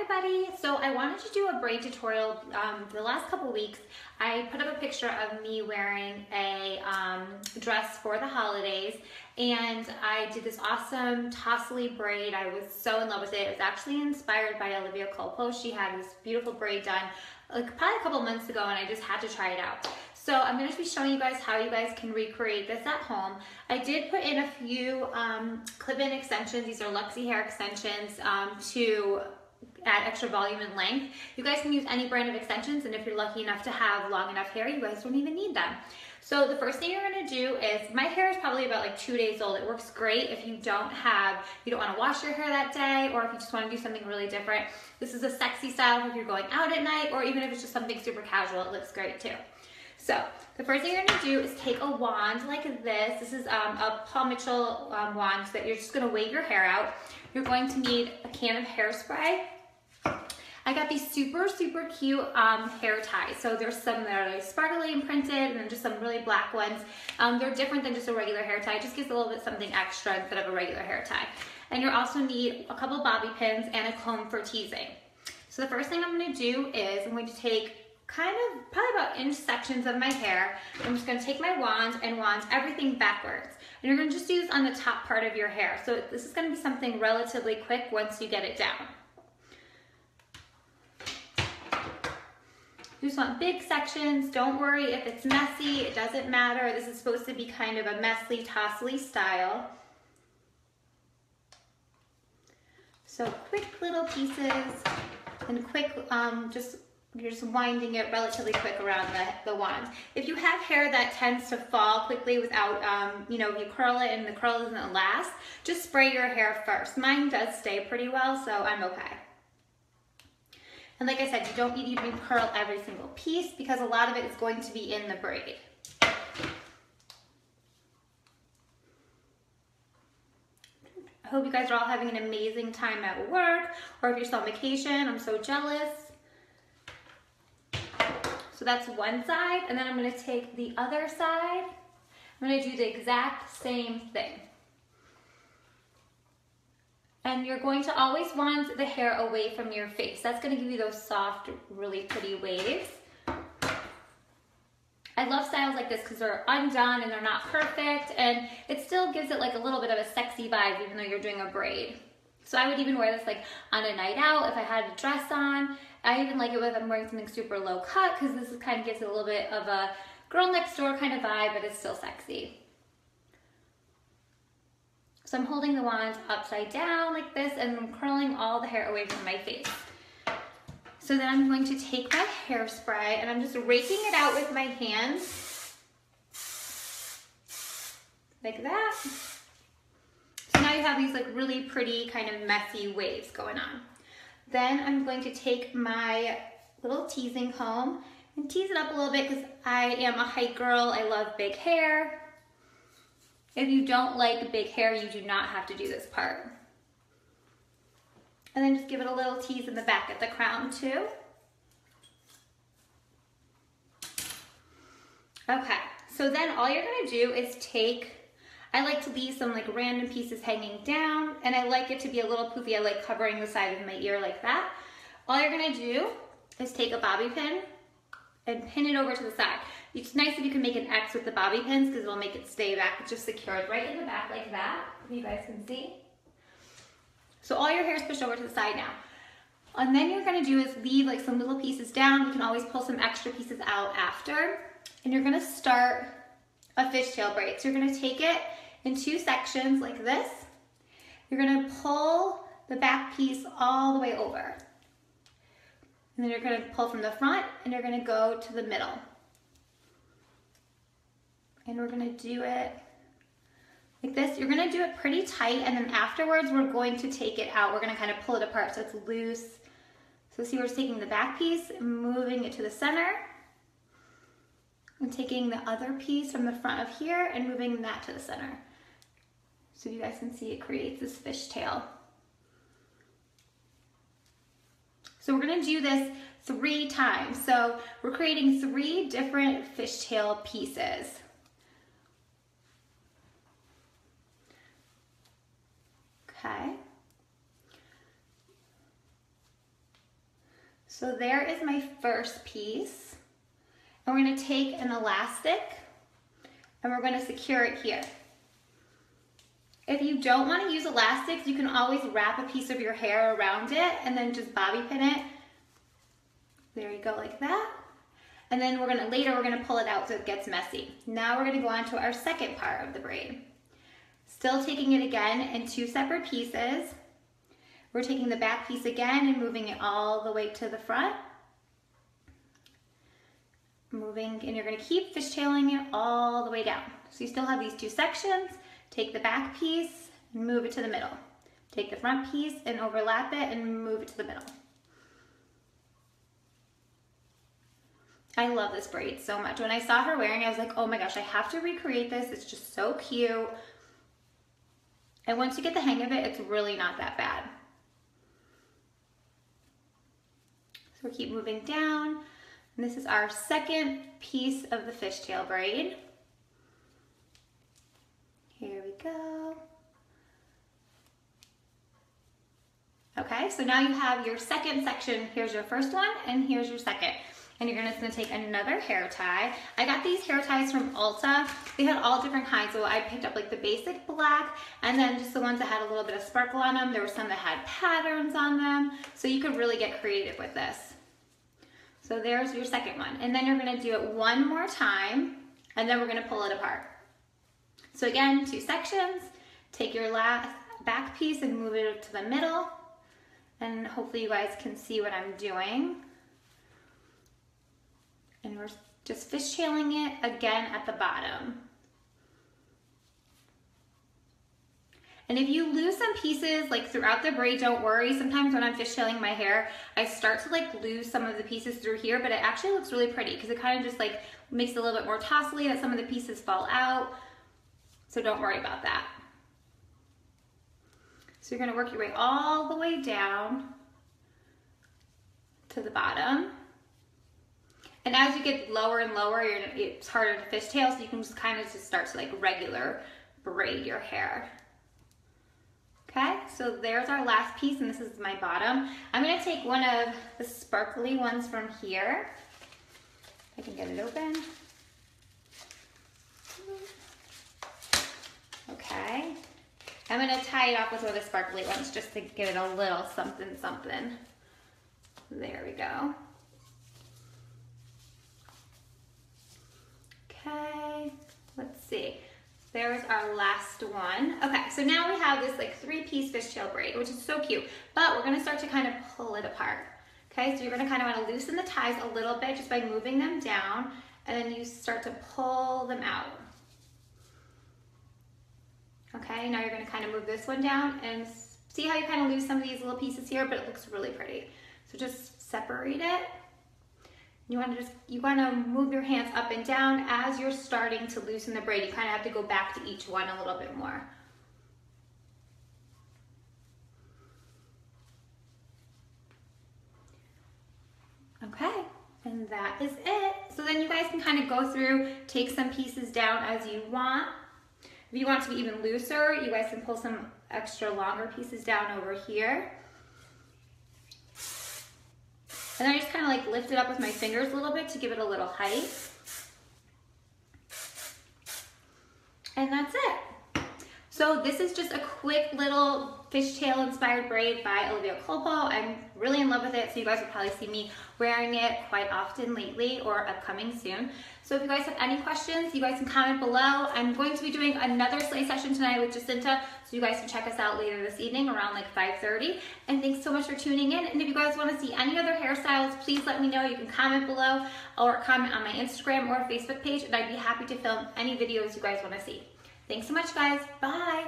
everybody. So I wanted to do a braid tutorial. The last couple weeks I put up a picture of me wearing a dress for the holidays, and I did this awesome tousley braid. I was so in love with it. It was actually inspired by Olivia Culpo. She had this beautiful braid done like probably a couple months ago, and I just had to try it out. So I'm going to be showing you guys how you guys can recreate this at home. I did put in a few clip-in extensions. These are Luxie hair extensions to add extra volume and length. You guys can use any brand of extensions, and if you're lucky enough to have long enough hair, you guys don't even need them. So the first thing you're going to do is, my hair is probably about like 2 days old. It works great if you don't want to wash your hair that day, or if you just want to do something really different. This is a sexy style if you're going out at night, or even if it's just something super casual, it looks great too. So the first thing you're going to do is take a wand like this. This is a Paul Mitchell wand that you're just going to wave your hair out. You're going to need a can of hairspray. I got these super cute hair ties. So there's some that are like sparkly and printed, and then just some really black ones. They're different than just a regular hair tie. It just gives a little bit something extra instead of a regular hair tie. And you also need a couple bobby pins and a comb for teasing. So the first thing I'm going to do is I'm going to take probably about inch sections of my hair. I'm just going to take my wand and wand everything backwards. And you're going to just use on the top part of your hair. So this is going to be something relatively quick once you get it down. You just want big sections. Don't worry if it's messy, it doesn't matter. This is supposed to be kind of a messy, tousley style. So quick little pieces and quick, you're just winding it relatively quick around the wand. If you have hair that tends to fall quickly without, you curl it and the curl doesn't last, just spray your hair first. Mine does stay pretty well, so I'm okay. And like I said, you don't need to even curl every single piece because a lot of it is going to be in the braid. I hope you guys are all having an amazing time at work, or if you're still on vacation. I'm so jealous. So that's one side, and then I'm going to take the other side. I'm going to do the exact same thing. And you're going to always want the hair away from your face. That's going to give you those soft, really pretty waves. I love styles like this because they're undone and they're not perfect, and it still gives it like a little bit of a sexy vibe even though you're doing a braid. So I would even wear this like on a night out if I had a dress on. I even like it if I'm wearing something super low cut because this kind of gives it a little bit of a girl next door kind of vibe, but it's still sexy. So I'm holding the wand upside down like this, and I'm curling all the hair away from my face. So then I'm going to take my hairspray and I'm just raking it out with my hands like that. So now you have these like really pretty kind of messy waves going on. Then I'm going to take my little teasing comb and tease it up a little bit because I am a height girl. I love big hair. If you don't like big hair, you do not have to do this part. And then just give it a little tease in the back at the crown too. Okay, so then all you're gonna do is I like to leave some like random pieces hanging down, and I like it to be a little poofy. I like covering the side of my ear like that. All you're gonna do is take a bobby pin and pin it over to the side. It's nice if you can make an X with the bobby pins because it'll make it stay back. It's just secured right in the back like that, if you guys can see. So all your hair is pushed over to the side now. And then you're gonna do is leave like some little pieces down. You can always pull some extra pieces out after. And you're gonna start a fishtail braid. So you're gonna take it in two sections like this. You're gonna pull the back piece all the way over. And then you're gonna pull from the front and you're gonna go to the middle. And we're gonna do it like this. You're gonna do it pretty tight, and then afterwards we're going to take it out. We're gonna kind of pull it apart so it's loose. So see, we're just taking the back piece and moving it to the center. And taking the other piece from the front of here and moving that to the center. So you guys can see it creates this fishtail. So we're gonna do this 3 times. So we're creating 3 different fishtail pieces. Okay. So there is my first piece. And we're gonna take an elastic and we're gonna secure it here. If you don't wanna use elastics, you can always wrap a piece of your hair around it and then just bobby pin it. There you go, like that. And then later we're gonna pull it out so it gets messy. Now we're gonna go on to our second part of the braid. Still taking it again in 2 separate pieces. We're taking the back piece again and moving it all the way to the front. Moving, and you're gonna keep fishtailing it all the way down. So you still have these 2 sections. Take the back piece and move it to the middle. Take the front piece and overlap it and move it to the middle. I love this braid so much. When I saw her wearing it, I was like, oh my gosh, I have to recreate this. It's just so cute. And once you get the hang of it, it's really not that bad. So we keep moving down. And this is our second piece of the fishtail braid. Here we go. Okay, so now you have your second section. Here's your first one and here's your second. And you're just gonna take another hair tie. I got these hair ties from Ulta. They had all different kinds, so I picked up like the basic black and then just the ones that had a little bit of sparkle on them. There were some that had patterns on them, so you could really get creative with this. So there's your second one. And then you're gonna do it one more time, and then we're gonna pull it apart. So again, 2 sections. Take your last back piece and move it to the middle. And hopefully you guys can see what I'm doing. And we're just fishtailing it again at the bottom. And if you lose some pieces like throughout the braid, don't worry. Sometimes when I'm fishtailing my hair, I start to like lose some of the pieces through here, but it actually looks really pretty because it kind of just like makes it a little bit more tousley that some of the pieces fall out. So don't worry about that. So you're gonna work your way all the way down to the bottom. And as you get lower and lower, it's harder to fishtail, so you can just kind of just start to like regular braid your hair. Okay, so there's our last piece, and this is my bottom. I'm gonna take one of the sparkly ones from here. If I can get it open. Okay, I'm gonna tie it off with one of the sparkly ones just to give it a little something something. There we go. Okay, let's see. There's our last one. Okay, so now we have this like 3-piece fishtail braid, which is so cute, but we're gonna start to kind of pull it apart. Okay, so you're gonna kind of wanna loosen the ties a little bit just by moving them down, and then you start to pull them out. Okay, now you're gonna kind of move this one down and see how you kind of lose some of these little pieces here, but it looks really pretty. So just separate it. You wanna move your hands up and down as you're starting to loosen the braid. You kind of have to go back to each one a little bit more. Okay, and that is it. So then you guys can kind of go through, take some pieces down as you want. If you want it to be even looser, you guys can pull some extra longer pieces down over here. And then I just kind of like lift it up with my fingers a little bit to give it a little height. And that's it. So this is just a quick little fishtail inspired braid by Olivia Culpo. I'm really in love with it, so you guys will probably see me wearing it quite often lately or upcoming soon. So if you guys have any questions, you guys can comment below. I'm going to be doing another sleigh session tonight with Jacinta, so you guys can check us out later this evening around like 5:30. And thanks so much for tuning in. And if you guys want to see any other hairstyles, please let me know. You can comment below or comment on my Instagram or Facebook page, and I'd be happy to film any videos you guys want to see. Thanks so much, guys. Bye.